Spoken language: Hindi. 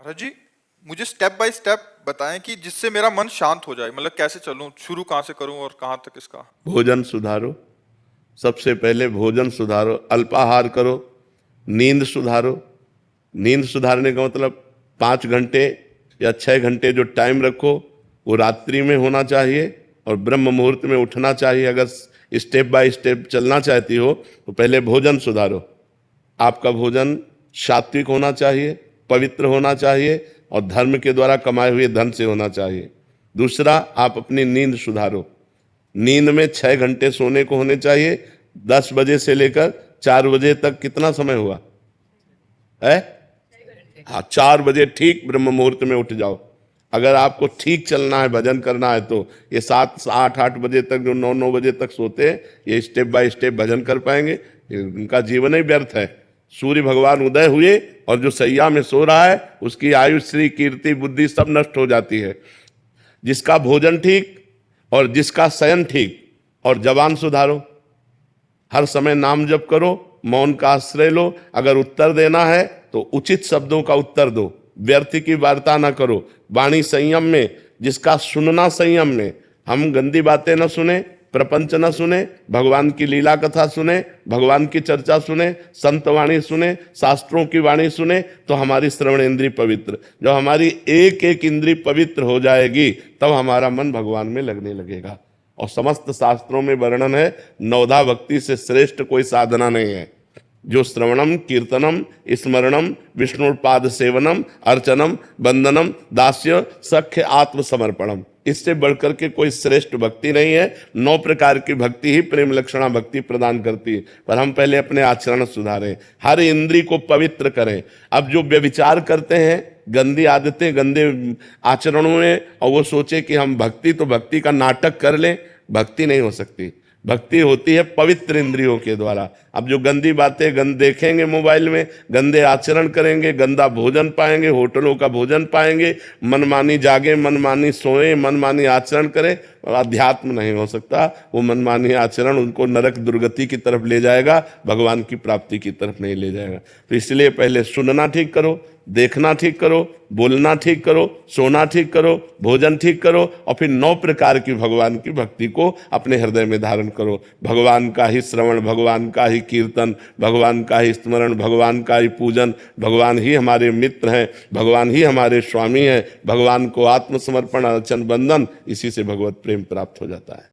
महाराज जी, मुझे स्टेप बाय स्टेप बताएं कि जिससे मेरा मन शांत हो जाए। मतलब कैसे चलूं, शुरू कहाँ से करूं और कहाँ तक इसका। भोजन सुधारो। सबसे पहले भोजन सुधारो, अल्पाहार करो, नींद सुधारो। नींद सुधारने का मतलब 5 घंटे या 6 घंटे जो टाइम रखो वो रात्रि में होना चाहिए और ब्रह्म मुहूर्त में उठना चाहिए। अगर स्टेप बाय स्टेप चलना चाहती हो तो पहले भोजन सुधारो। आपका भोजन सात्विक होना चाहिए, पवित्र होना चाहिए और धर्म के द्वारा कमाए हुए धन से होना चाहिए। दूसरा, आप अपनी नींद सुधारो। नींद में 6 घंटे सोने को होने चाहिए। 10 बजे से लेकर 4 बजे तक कितना समय हुआ है? हाँ, 4 बजे ठीक ब्रह्म मुहूर्त में उठ जाओ। अगर आपको ठीक चलना है, भजन करना है, तो ये 7-8 बजे तक जो 9 बजे तक सोते हैं, ये स्टेप बाय स्टेप भजन कर पाएंगे। इनका जीवन ही व्यर्थ है। सूर्य भगवान उदय हुए और जो सैया में सो रहा है उसकी आयु, श्री, कीर्ति, बुद्धि सब नष्ट हो जाती है। जिसका भोजन ठीक और जिसका शयन ठीक, और जबान सुधारो। हर समय नाम जप करो, मौन का आश्रय लो। अगर उत्तर देना है तो उचित शब्दों का उत्तर दो, व्यर्थ की वार्ता ना करो। वाणी संयम में, जिसका सुनना संयम में। हम गंदी बातें न सुने, प्रपंच न सुने, भगवान की लीला कथा सुने, भगवान की चर्चा सुने, संत वाणी सुने, शास्त्रों की वाणी सुने, तो हमारी श्रवण इंद्री पवित्र। जब हमारी एक एक इंद्री पवित्र हो जाएगी तब हमारा मन भगवान में लगने लगेगा। और समस्त शास्त्रों में वर्णन है, नवधा भक्ति से श्रेष्ठ कोई साधना नहीं है। जो श्रवणम, कीर्तनम, स्मरणम, विष्णुपाद सेवनम, अर्चनम, वंदनम, दास्य, सख्य, आत्मसमर्पणम, इससे बढ़कर के कोई श्रेष्ठ भक्ति नहीं है। 9 प्रकार की भक्ति ही प्रेम लक्षणा भक्ति प्रदान करती है। पर हम पहले अपने आचरण सुधारें, हर इंद्री को पवित्र करें। अब जो व्यभिचार करते हैं, गंदी आदतें, गंदे आचरणों में, और वो सोचे कि हम भक्ति तो भक्ति का नाटक कर लें, भक्ति नहीं हो सकती। भक्ति होती है पवित्र इंद्रियों के द्वारा। अब जो गंदी बातें देखेंगे मोबाइल में, गंदे आचरण करेंगे, गंदा भोजन पाएंगे, होटलों का भोजन पाएंगे, मनमानी जागे, मनमानी सोए, मनमानी आचरण करें, अध्यात्म नहीं हो सकता। वो मनमानी आचरण उनको नरक दुर्गति की तरफ ले जाएगा, भगवान की प्राप्ति की तरफ नहीं ले जाएगा। तो इसलिए पहले सुनना ठीक करो, देखना ठीक करो, बोलना ठीक करो, सोना ठीक करो, भोजन ठीक करो, और फिर 9 प्रकार की भगवान की भक्ति को अपने हृदय में धारण करो। भगवान का ही श्रवण, भगवान का ही कीर्तन, भगवान का ही स्मरण, भगवान का ही पूजन। भगवान ही हमारे मित्र हैं, भगवान ही हमारे स्वामी हैं। भगवान को आत्मसमर्पण, अर्चन, बंधन, इसी से भगवत प्रेम प्राप्त हो जाता है।